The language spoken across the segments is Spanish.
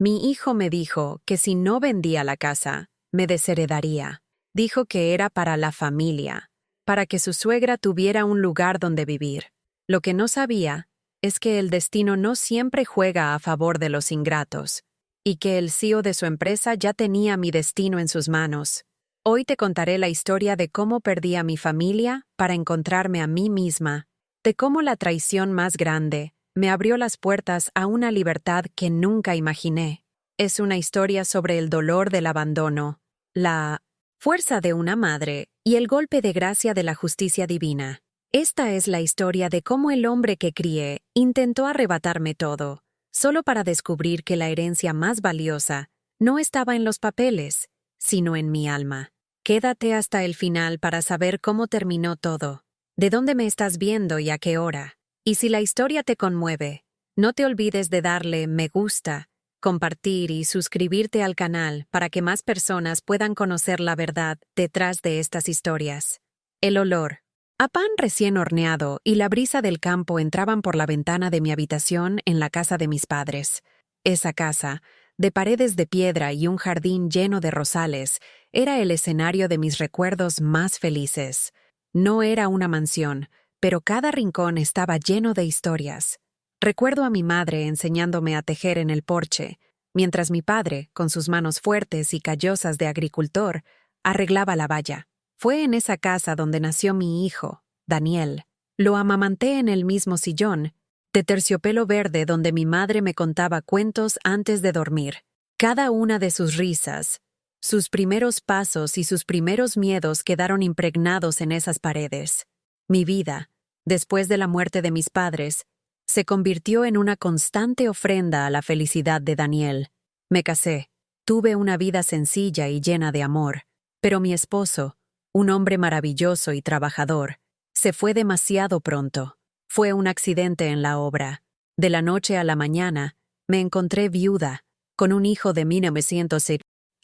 Mi hijo me dijo que si no vendía la casa, me desheredaría. Dijo que era para la familia, para que su suegra tuviera un lugar donde vivir. Lo que no sabía es que el destino no siempre juega a favor de los ingratos, y que el CEO de su empresa ya tenía mi destino en sus manos. Hoy te contaré la historia de cómo perdí a mi familia para encontrarme a mí misma, de cómo la traición más grande me abrió las puertas a una libertad que nunca imaginé. Es una historia sobre el dolor del abandono, la fuerza de una madre y el golpe de gracia de la justicia divina. Esta es la historia de cómo el hombre que crié intentó arrebatarme todo, solo para descubrir que la herencia más valiosa no estaba en los papeles, sino en mi alma. Quédate hasta el final para saber cómo terminó todo, de dónde me estás viendo y a qué hora. Y si la historia te conmueve, no te olvides de darle me gusta, compartir y suscribirte al canal para que más personas puedan conocer la verdad detrás de estas historias. El olor a pan recién horneado y la brisa del campo entraban por la ventana de mi habitación en la casa de mis padres. Esa casa, de paredes de piedra y un jardín lleno de rosales, era el escenario de mis recuerdos más felices. No era una mansión, pero cada rincón estaba lleno de historias. Recuerdo a mi madre enseñándome a tejer en el porche, mientras mi padre, con sus manos fuertes y callosas de agricultor, arreglaba la valla. Fue en esa casa donde nació mi hijo, Daniel. Lo amamanté en el mismo sillón, de terciopelo verde donde mi madre me contaba cuentos antes de dormir. Cada una de sus risas, sus primeros pasos y sus primeros miedos quedaron impregnados en esas paredes. Mi vida, después de la muerte de mis padres, se convirtió en una constante ofrenda a la felicidad de Daniel. Me casé, tuve una vida sencilla y llena de amor, pero mi esposo, un hombre maravilloso y trabajador, se fue demasiado pronto. Fue un accidente en la obra. De la noche a la mañana, me encontré viuda, con un hijo de 1900,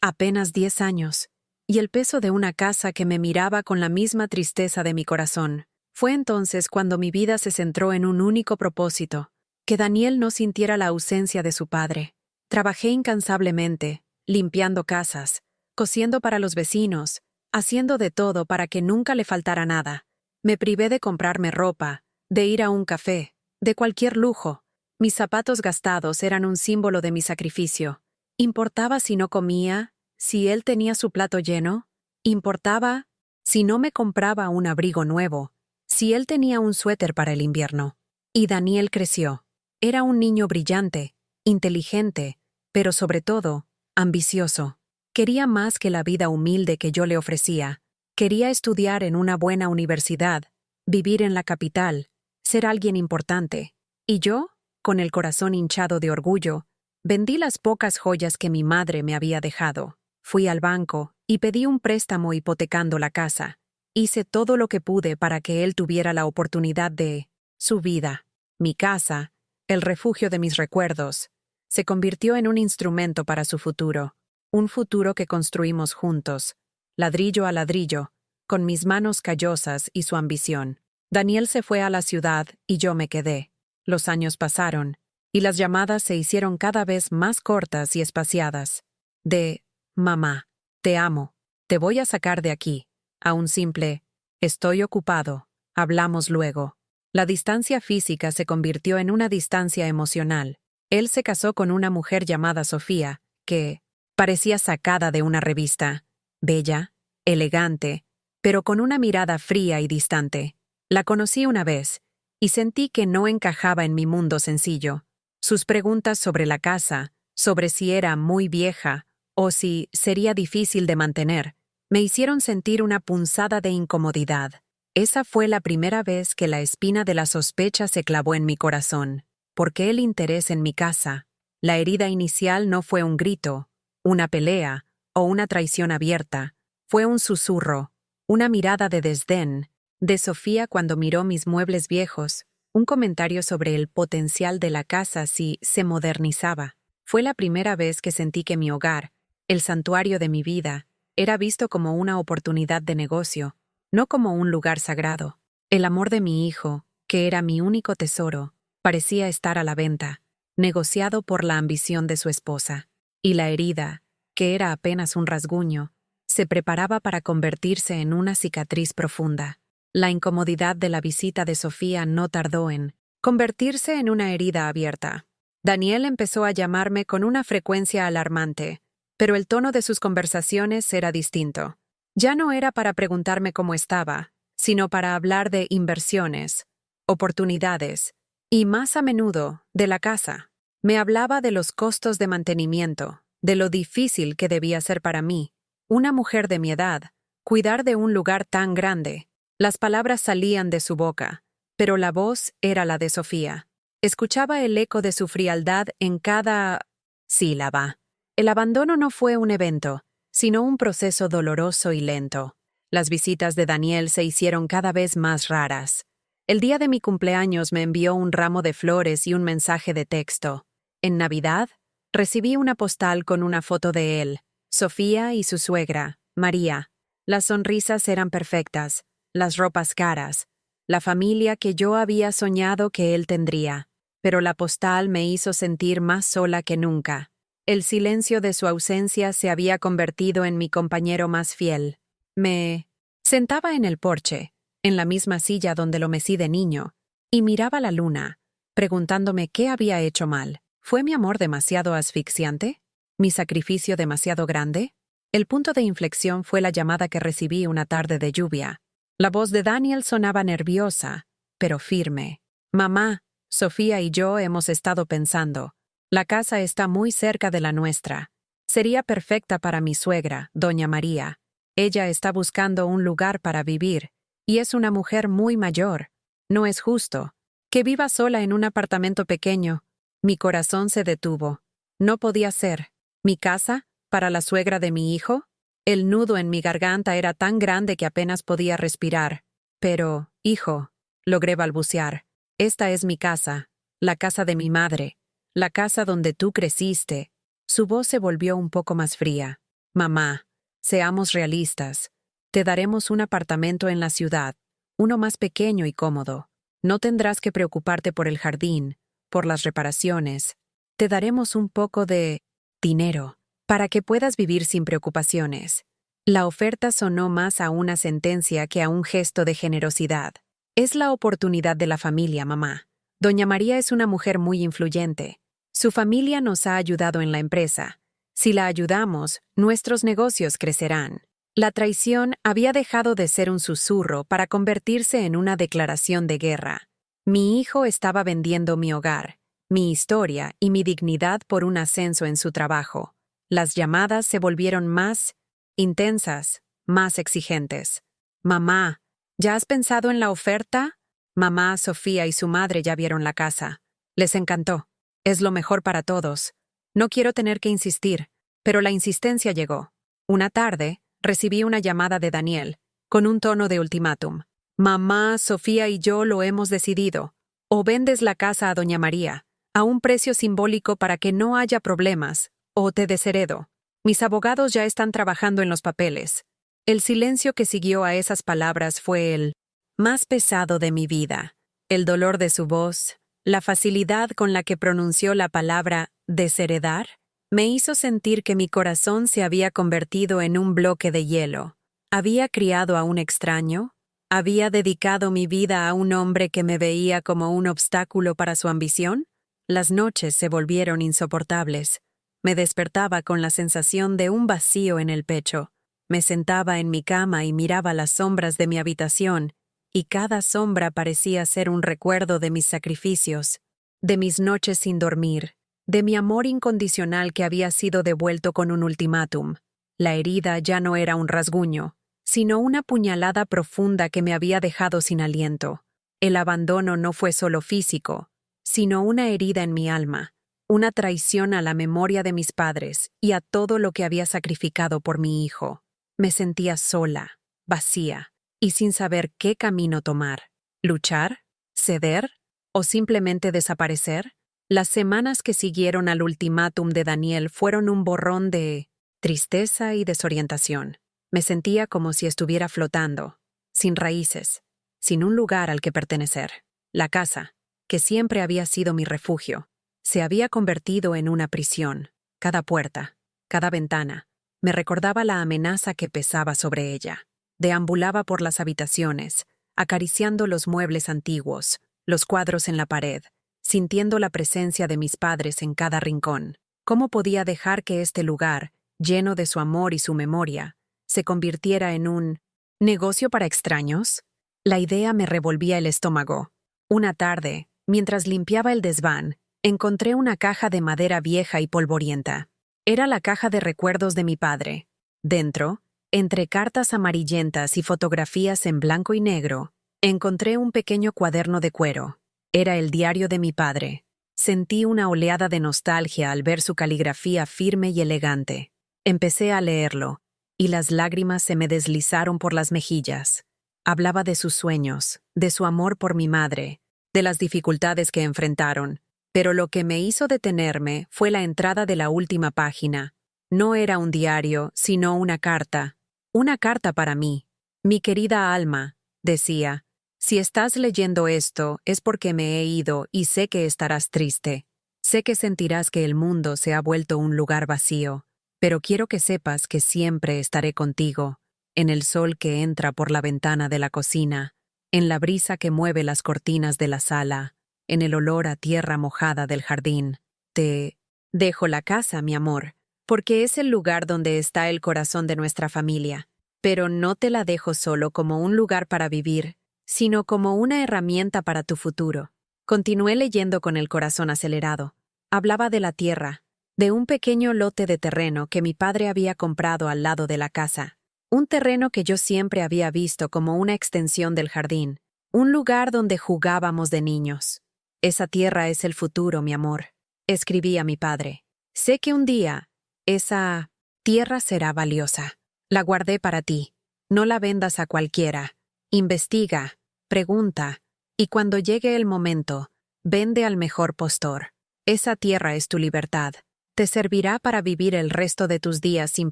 apenas 10 años, y el peso de una casa que me miraba con la misma tristeza de mi corazón. Fue entonces cuando mi vida se centró en un único propósito, que Daniel no sintiera la ausencia de su padre. Trabajé incansablemente, limpiando casas, cosiendo para los vecinos, haciendo de todo para que nunca le faltara nada. Me privé de comprarme ropa, de ir a un café, de cualquier lujo. Mis zapatos gastados eran un símbolo de mi sacrificio. ¿Importaba si no comía, si él tenía su plato lleno? ¿Importaba si no me compraba un abrigo nuevo, si él tenía un suéter para el invierno? Y Daniel creció. Era un niño brillante, inteligente, pero sobre todo, ambicioso. Quería más que la vida humilde que yo le ofrecía. Quería estudiar en una buena universidad, vivir en la capital, ser alguien importante. Y yo, con el corazón hinchado de orgullo, vendí las pocas joyas que mi madre me había dejado. Fui al banco y pedí un préstamo hipotecando la casa. Hice todo lo que pude para que él tuviera la oportunidad de su vida. Mi casa, el refugio de mis recuerdos, se convirtió en un instrumento para su futuro. Un futuro que construimos juntos, ladrillo a ladrillo, con mis manos callosas y su ambición. Daniel se fue a la ciudad y yo me quedé. Los años pasaron, y las llamadas se hicieron cada vez más cortas y espaciadas. De mamá, te amo, te voy a sacar de aquí, a un simple estoy ocupado, hablamos luego. La distancia física se convirtió en una distancia emocional. Él se casó con una mujer llamada Sofía, que parecía sacada de una revista, bella, elegante, pero con una mirada fría y distante. La conocí una vez, y sentí que no encajaba en mi mundo sencillo. Sus preguntas sobre la casa, sobre si era muy vieja, o si sería difícil de mantener, me hicieron sentir una punzada de incomodidad. Esa fue la primera vez que la espina de la sospecha se clavó en mi corazón. ¿Por qué el interés en mi casa? La herida inicial no fue un grito, una pelea o una traición abierta. Fue un susurro, una mirada de desdén de Sofía cuando miró mis muebles viejos, un comentario sobre el potencial de la casa si se modernizaba. Fue la primera vez que sentí que mi hogar, el santuario de mi vida, era visto como una oportunidad de negocio, no como un lugar sagrado. El amor de mi hijo, que era mi único tesoro, parecía estar a la venta. negociado por la ambición de su esposa, y la herida, que era apenas un rasguño, se preparaba para convertirse en una cicatriz profunda. La incomodidad de la visita de Sofía no tardó en convertirse en una herida abierta. Daniel empezó a llamarme con una frecuencia alarmante, pero el tono de sus conversaciones era distinto. Ya no era para preguntarme cómo estaba, sino para hablar de inversiones, oportunidades, y más a menudo, de la casa. Me hablaba de los costos de mantenimiento, de lo difícil que debía ser para mí, una mujer de mi edad, cuidar de un lugar tan grande. Las palabras salían de su boca, pero la voz era la de Sofía. Escuchaba el eco de su frialdad en cada sílaba. El abandono no fue un evento, sino un proceso doloroso y lento. Las visitas de Daniel se hicieron cada vez más raras. El día de mi cumpleaños me envió un ramo de flores y un mensaje de texto. En Navidad, recibí una postal con una foto de él, Sofía y su suegra, María. Las sonrisas eran perfectas, las ropas caras, la familia que yo había soñado que él tendría. Pero la postal me hizo sentir más sola que nunca. El silencio de su ausencia se había convertido en mi compañero más fiel. Me sentaba en el porche, en la misma silla donde lo mecí de niño, y miraba la luna, preguntándome qué había hecho mal. ¿Fue mi amor demasiado asfixiante? ¿Mi sacrificio demasiado grande? El punto de inflexión fue la llamada que recibí una tarde de lluvia. La voz de Daniel sonaba nerviosa, pero firme. Mamá, Sofía y yo hemos estado pensando. La casa está muy cerca de la nuestra. Sería perfecta para mi suegra, doña María. Ella está buscando un lugar para vivir, y es una mujer muy mayor. No es justo que viva sola en un apartamento pequeño. Mi corazón se detuvo. No podía ser. ¿Mi casa? ¿Para la suegra de mi hijo? El nudo en mi garganta era tan grande que apenas podía respirar. Pero, hijo, logré balbucear. Esta es mi casa, la casa de mi madre, la casa donde tú creciste. Su voz se volvió un poco más fría. Mamá, seamos realistas. Te daremos un apartamento en la ciudad, uno más pequeño y cómodo. No tendrás que preocuparte por el jardín, por las reparaciones. Te daremos un poco de dinero para que puedas vivir sin preocupaciones. La oferta sonó más a una sentencia que a un gesto de generosidad. Es la oportunidad de la familia, mamá. Doña María es una mujer muy influyente. Su familia nos ha ayudado en la empresa. Si la ayudamos, nuestros negocios crecerán. La traición había dejado de ser un susurro para convertirse en una declaración de guerra. Mi hijo estaba vendiendo mi hogar, mi historia y mi dignidad por un ascenso en su trabajo. Las llamadas se volvieron más intensas, más exigentes. Mamá, ¿ya has pensado en la oferta? Mamá, Sofía y su madre ya vieron la casa. Les encantó. Es lo mejor para todos. No quiero tener que insistir, pero la insistencia llegó. Una tarde, recibí una llamada de Daniel, con un tono de ultimátum. Mamá, Sofía y yo lo hemos decidido. O vendes la casa a doña María, a un precio simbólico para que no haya problemas, o te desheredo. Mis abogados ya están trabajando en los papeles. El silencio que siguió a esas palabras fue el más pesado de mi vida. El dolor de su voz, la facilidad con la que pronunció la palabra desheredar, me hizo sentir que mi corazón se había convertido en un bloque de hielo. ¿Había criado a un extraño? ¿Había dedicado mi vida a un hombre que me veía como un obstáculo para su ambición? Las noches se volvieron insoportables. Me despertaba con la sensación de un vacío en el pecho. Me sentaba en mi cama y miraba las sombras de mi habitación, y cada sombra parecía ser un recuerdo de mis sacrificios, de mis noches sin dormir, de mi amor incondicional que había sido devuelto con un ultimátum. La herida ya no era un rasguño, sino una puñalada profunda que me había dejado sin aliento. El abandono no fue solo físico, sino una herida en mi alma, una traición a la memoria de mis padres y a todo lo que había sacrificado por mi hijo. Me sentía sola, vacía, y sin saber qué camino tomar. ¿Luchar? ¿Ceder? ¿O simplemente desaparecer? Las semanas que siguieron al ultimátum de Daniel fueron un borrón de tristeza y desorientación. Me sentía como si estuviera flotando, sin raíces, sin un lugar al que pertenecer. La casa, que siempre había sido mi refugio, se había convertido en una prisión. Cada puerta, cada ventana, me recordaba la amenaza que pesaba sobre ella. Deambulaba por las habitaciones, acariciando los muebles antiguos, los cuadros en la pared, sintiendo la presencia de mis padres en cada rincón. ¿Cómo podía dejar que este lugar, lleno de su amor y su memoria, se convirtiera en un negocio para extraños? La idea me revolvía el estómago. Una tarde, mientras limpiaba el desván, encontré una caja de madera vieja y polvorienta. Era la caja de recuerdos de mi padre. Dentro, entre cartas amarillentas y fotografías en blanco y negro, encontré un pequeño cuaderno de cuero. Era el diario de mi padre. Sentí una oleada de nostalgia al ver su caligrafía firme y elegante. Empecé a leerlo, y las lágrimas se me deslizaron por las mejillas. Hablaba de sus sueños, de su amor por mi madre, de las dificultades que enfrentaron, pero lo que me hizo detenerme fue la entrada de la última página. No era un diario, sino una carta. Una carta para mí. Mi querida Alma, decía, si estás leyendo esto es porque me he ido y sé que estarás triste. Sé que sentirás que el mundo se ha vuelto un lugar vacío, pero quiero que sepas que siempre estaré contigo, en el sol que entra por la ventana de la cocina, en la brisa que mueve las cortinas de la sala, en el olor a tierra mojada del jardín. Te dejo la casa, mi amor, porque es el lugar donde está el corazón de nuestra familia, pero no te la dejo solo como un lugar para vivir, sino como una herramienta para tu futuro. Continué leyendo con el corazón acelerado. Hablaba de la tierra, de un pequeño lote de terreno que mi padre había comprado al lado de la casa. Un terreno que yo siempre había visto como una extensión del jardín, un lugar donde jugábamos de niños. Esa tierra es el futuro, mi amor, escribí a mi padre. Sé que un día, esa tierra será valiosa. La guardé para ti. No la vendas a cualquiera. Investiga, pregunta, y cuando llegue el momento, vende al mejor postor. Esa tierra es tu libertad. Te servirá para vivir el resto de tus días sin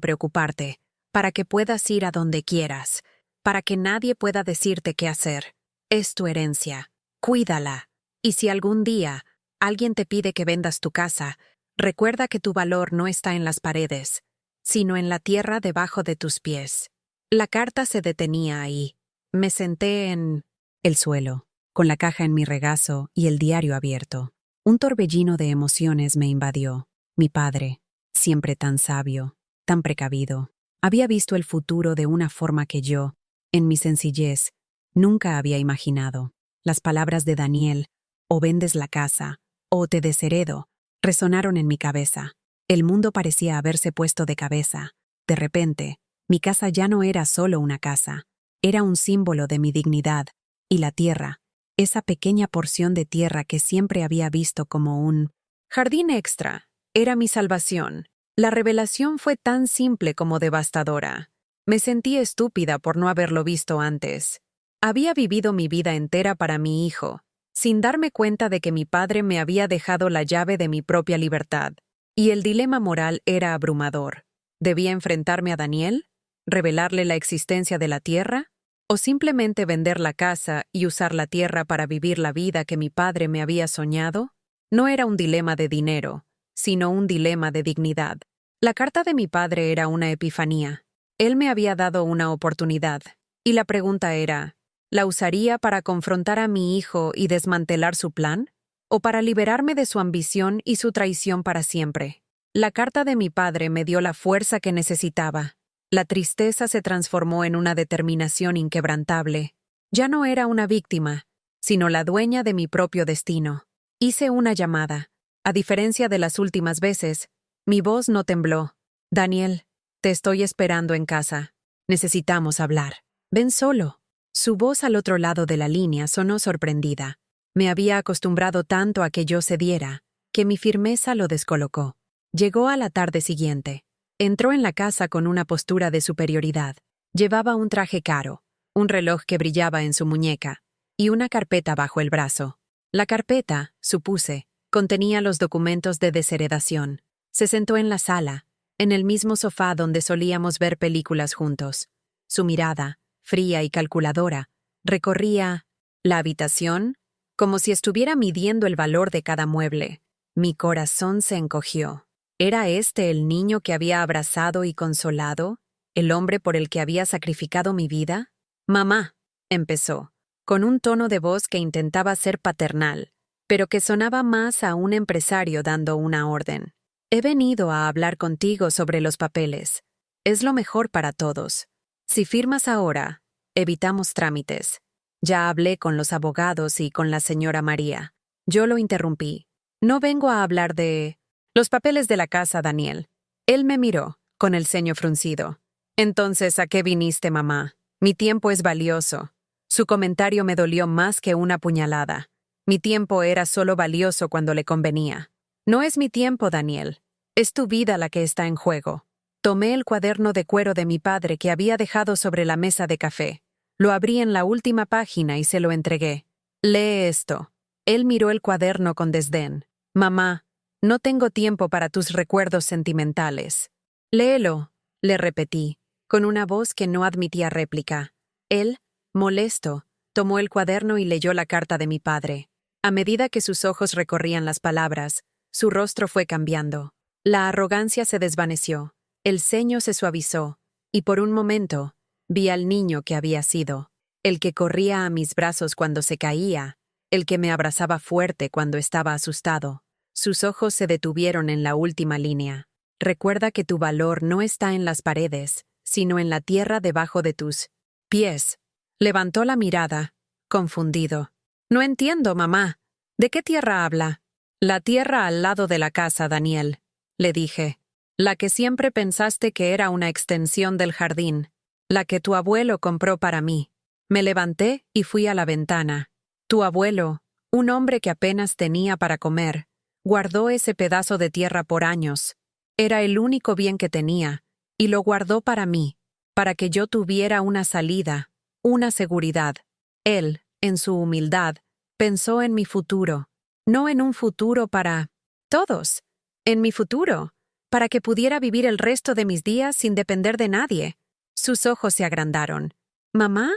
preocuparte, para que puedas ir a donde quieras, para que nadie pueda decirte qué hacer. Es tu herencia. Cuídala. Y si algún día alguien te pide que vendas tu casa, recuerda que tu valor no está en las paredes, sino en la tierra debajo de tus pies. La carta se detenía ahí. Me senté en el suelo, con la caja en mi regazo y el diario abierto. Un torbellino de emociones me invadió. Mi padre, siempre tan sabio, tan precavido, había visto el futuro de una forma que yo, en mi sencillez, nunca había imaginado. Las palabras de Daniel, o vendes la casa, o te desheredo, resonaron en mi cabeza. El mundo parecía haberse puesto de cabeza. De repente, mi casa ya no era solo una casa, era un símbolo de mi dignidad, y la tierra, esa pequeña porción de tierra que siempre había visto como un jardín extra, era mi salvación. La revelación fue tan simple como devastadora. Me sentí estúpida por no haberlo visto antes. Había vivido mi vida entera para mi hijo, sin darme cuenta de que mi padre me había dejado la llave de mi propia libertad. Y el dilema moral era abrumador. ¿Debía enfrentarme a Daniel? ¿Revelarle la existencia de la tierra? ¿O simplemente vender la casa y usar la tierra para vivir la vida que mi padre me había soñado? No era un dilema de dinero, sino un dilema de dignidad. La carta de mi padre era una epifanía. Él me había dado una oportunidad, y la pregunta era, ¿la usaría para confrontar a mi hijo y desmantelar su plan? ¿O para liberarme de su ambición y su traición para siempre? La carta de mi padre me dio la fuerza que necesitaba. La tristeza se transformó en una determinación inquebrantable. Ya no era una víctima, sino la dueña de mi propio destino. Hice una llamada. A diferencia de las últimas veces, mi voz no tembló. Daniel, te estoy esperando en casa. Necesitamos hablar. Ven solo. Su voz al otro lado de la línea sonó sorprendida. Me había acostumbrado tanto a que yo cediera, que mi firmeza lo descolocó. Llegó a la tarde siguiente. Entró en la casa con una postura de superioridad. Llevaba un traje caro, un reloj que brillaba en su muñeca, y una carpeta bajo el brazo. La carpeta, supuse, contenía los documentos de desheredación. Se sentó en la sala, en el mismo sofá donde solíamos ver películas juntos. Su mirada, fría y calculadora, recorría la habitación como si estuviera midiendo el valor de cada mueble. Mi corazón se encogió. ¿Era este el niño que había abrazado y consolado? ¿El hombre por el que había sacrificado mi vida? Mamá, empezó, con un tono de voz que intentaba ser paternal, pero que sonaba más a un empresario dando una orden. He venido a hablar contigo sobre los papeles. Es lo mejor para todos. Si firmas ahora, evitamos trámites. Ya hablé con los abogados y con la señora María. Yo lo interrumpí. No vengo a hablar de los papeles de la casa, Daniel. Él me miró, con el ceño fruncido. Entonces, ¿a qué viniste, mamá? Mi tiempo es valioso. Su comentario me dolió más que una puñalada. Mi tiempo era solo valioso cuando le convenía. No es mi tiempo, Daniel. Es tu vida la que está en juego. Tomé el cuaderno de cuero de mi padre que había dejado sobre la mesa de café. Lo abrí en la última página y se lo entregué. Lee esto. Él miró el cuaderno con desdén. Mamá, no tengo tiempo para tus recuerdos sentimentales. Léelo, le repetí, con una voz que no admitía réplica. Él, molesto, tomó el cuaderno y leyó la carta de mi padre. A medida que sus ojos recorrían las palabras, su rostro fue cambiando. La arrogancia se desvaneció, el ceño se suavizó, y por un momento vi al niño que había sido, el que corría a mis brazos cuando se caía, el que me abrazaba fuerte cuando estaba asustado. Sus ojos se detuvieron en la última línea. Recuerda que tu valor no está en las paredes, sino en la tierra debajo de tus pies. Levantó la mirada, confundido. No entiendo, mamá. ¿De qué tierra habla? La tierra al lado de la casa, Daniel, le dije. La que siempre pensaste que era una extensión del jardín. La que tu abuelo compró para mí. Me levanté y fui a la ventana. Tu abuelo, un hombre que apenas tenía para comer, guardó ese pedazo de tierra por años. Era el único bien que tenía, y lo guardó para mí, para que yo tuviera una salida, una seguridad. Él, en su humildad, pensó en mi futuro, no en un futuro para todos, en mi futuro, para que pudiera vivir el resto de mis días sin depender de nadie. Sus ojos se agrandaron. Mamá,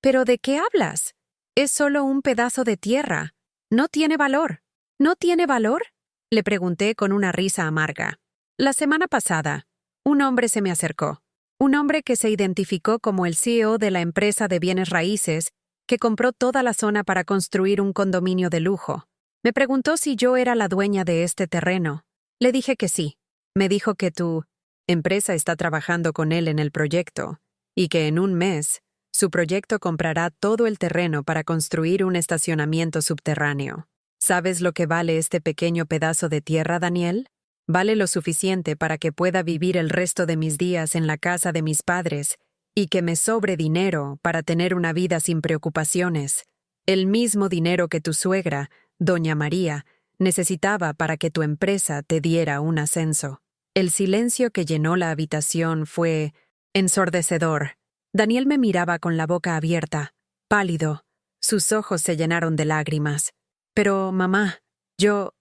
¿pero de qué hablas? Es solo un pedazo de tierra. No tiene valor. ¿No tiene valor? Le pregunté con una risa amarga. La semana pasada, un hombre se me acercó. Un hombre que se identificó como el CEO de la empresa de bienes raíces que compró toda la zona para construir un condominio de lujo. Me preguntó si yo era la dueña de este terreno. Le dije que sí. Me dijo que tu empresa está trabajando con él en el proyecto y que en un mes su proyecto comprará todo el terreno para construir un estacionamiento subterráneo. ¿Sabes lo que vale este pequeño pedazo de tierra, Daniel? Vale lo suficiente para que pueda vivir el resto de mis días en la casa de mis padres y que me sobre dinero para tener una vida sin preocupaciones. El mismo dinero que tu suegra, doña María, necesitaba para que tu empresa te diera un ascenso. El silencio que llenó la habitación fue ensordecedor. Daniel me miraba con la boca abierta, pálido. Sus ojos se llenaron de lágrimas. Pero, mamá, yo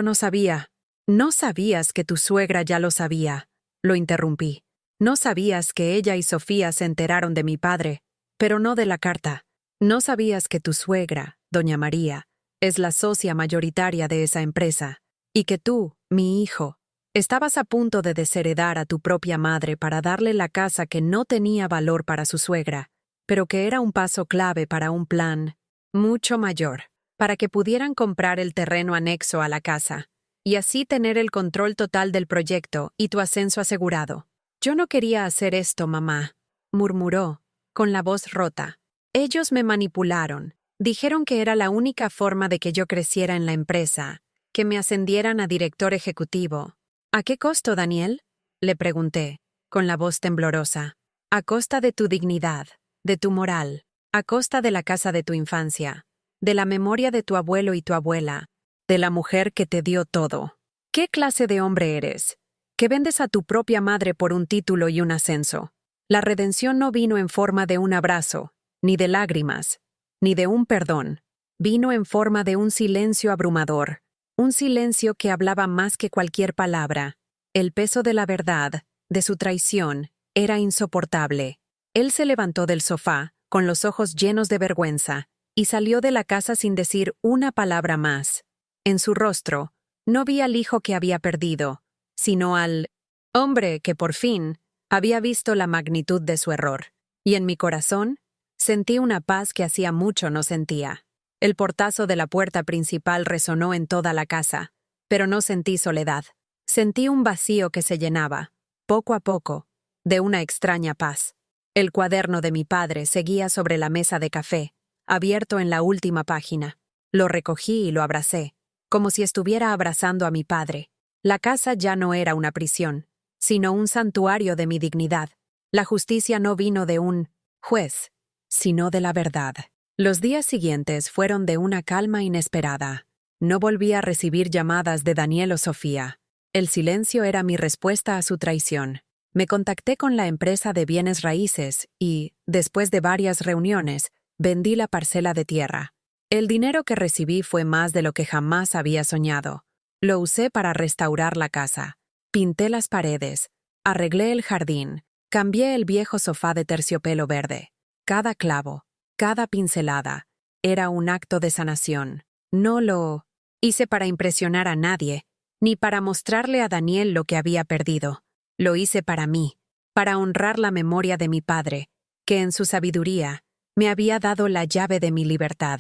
no sabía. No sabías que tu suegra ya lo sabía. Lo interrumpí. No sabías que ella y Sofía se enteraron de mi padre, pero no de la carta. No sabías que tu suegra, doña María, es la socia mayoritaria de esa empresa, y que tú, mi hijo, estabas a punto de desheredar a tu propia madre para darle la casa que no tenía valor para su suegra, pero que era un paso clave para un plan mucho mayor, para que pudieran comprar el terreno anexo a la casa, y así tener el control total del proyecto y tu ascenso asegurado. Yo no quería hacer esto, mamá, murmuró, con la voz rota. Ellos me manipularon. Dijeron que era la única forma de que yo creciera en la empresa, que me ascendieran a director ejecutivo. ¿A qué costo, Daniel? Le pregunté, con la voz temblorosa. A costa de tu dignidad, de tu moral, a costa de la casa de tu infancia, de la memoria de tu abuelo y tu abuela, de la mujer que te dio todo. ¿Qué clase de hombre eres? Que vendes a tu propia madre por un título y un ascenso. La redención no vino en forma de un abrazo, ni de lágrimas, ni de un perdón. Vino en forma de un silencio abrumador, un silencio que hablaba más que cualquier palabra. El peso de la verdad, de su traición, era insoportable. Él se levantó del sofá, con los ojos llenos de vergüenza, y salió de la casa sin decir una palabra más. En su rostro, No vi al hijo que había perdido, sino al hombre que por fin había visto la magnitud de su error. Y en mi corazón sentí una paz que hacía mucho no sentía. El portazo de la puerta principal resonó en toda la casa, pero no sentí soledad. Sentí un vacío que se llenaba, poco a poco, de una extraña paz. El cuaderno de mi padre seguía sobre la mesa de café, abierto en la última página. Lo recogí y lo abracé, como si estuviera abrazando a mi padre. La casa ya no era una prisión, sino un santuario de mi dignidad. La justicia no vino de un juez, sino de la verdad. Los días siguientes fueron de una calma inesperada. No volví a recibir llamadas de Daniel o Sofía. El silencio era mi respuesta a su traición. Me contacté con la empresa de bienes raíces y, después de varias reuniones, vendí la parcela de tierra. El dinero que recibí fue más de lo que jamás había soñado. Lo usé para restaurar la casa. Pinté las paredes, arreglé el jardín, cambié el viejo sofá de terciopelo verde. Cada clavo, cada pincelada, era un acto de sanación. No lo hice para impresionar a nadie, ni para mostrarle a Daniel lo que había perdido. Lo hice para mí, para honrar la memoria de mi padre, que en su sabiduría me había dado la llave de mi libertad.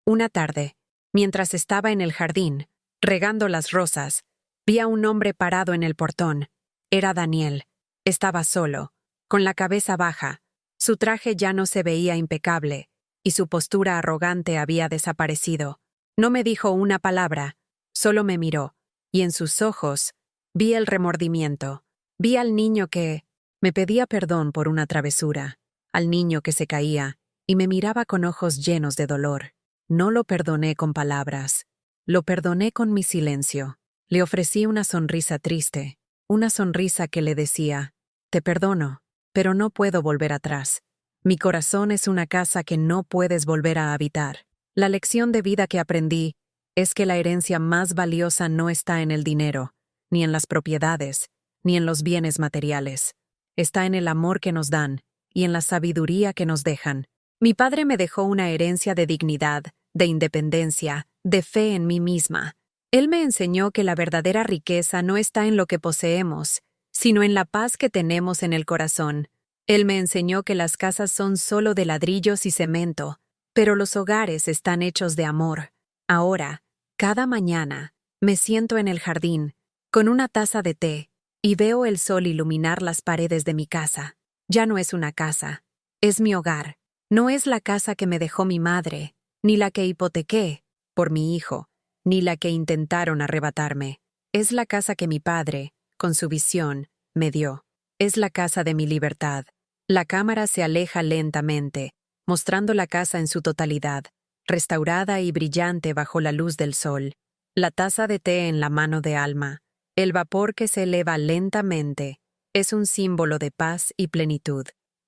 Una tarde, mientras estaba en el jardín, regando las rosas, vi a un hombre parado en el portón. Era Daniel. Estaba solo, con la cabeza baja. Su traje ya no se veía impecable, y su postura arrogante había desaparecido. No me dijo una palabra, solo me miró, y en sus ojos vi el remordimiento. Vi al niño que me pedía perdón por una travesura, al niño que se caía y me miraba con ojos llenos de dolor. No lo perdoné con palabras, lo perdoné con mi silencio. Le ofrecí una sonrisa triste, una sonrisa que le decía, te perdono, pero no puedo volver atrás. Mi corazón es una casa que no puedes volver a habitar. La lección de vida que aprendí es que la herencia más valiosa no está en el dinero, ni en las propiedades, ni en los bienes materiales. Está en el amor que nos dan y en la sabiduría que nos dejan. Mi padre me dejó una herencia de dignidad, de independencia, de fe en mí misma. Él me enseñó que la verdadera riqueza no está en lo que poseemos, sino en la paz que tenemos en el corazón. Él me enseñó que las casas son solo de ladrillos y cemento, pero los hogares están hechos de amor. Ahora, cada mañana, me siento en el jardín, con una taza de té, y veo el sol iluminar las paredes de mi casa. Ya no es una casa, es mi hogar. No es la casa que me dejó mi madre, ni la que hipotequé por mi hijo, ni la que intentaron arrebatarme. Es la casa que mi padre, con su visión, me dio. Es la casa de mi libertad. La cámara se aleja lentamente, mostrando la casa en su totalidad, restaurada y brillante bajo la luz del sol. La taza de té en la mano de Alma, el vapor que se eleva lentamente, es un símbolo de paz y plenitud.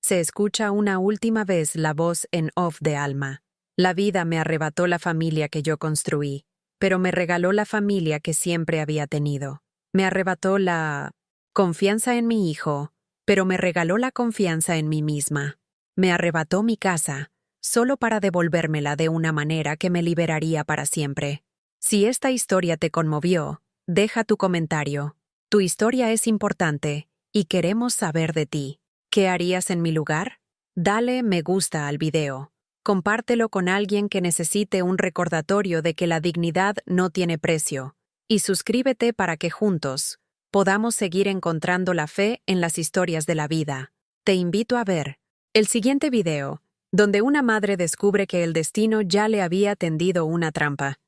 Se escucha una última vez la voz en off de Alma. La vida me arrebató la familia que yo construí, pero me regaló la familia que siempre había tenido. Me arrebató la confianza en mi hijo, pero me regaló la confianza en mí misma. Me arrebató mi casa, solo para devolvérmela de una manera que me liberaría para siempre. Si esta historia te conmovió, deja tu comentario. Tu historia es importante y queremos saber de ti. ¿Qué harías en mi lugar? Dale me gusta al video. Compártelo con alguien que necesite un recordatorio de que la dignidad no tiene precio. Y suscríbete para que juntos podamos seguir encontrando la fe en las historias de la vida. Te invito a ver el siguiente video, donde una madre descubre que el destino ya le había tendido una trampa.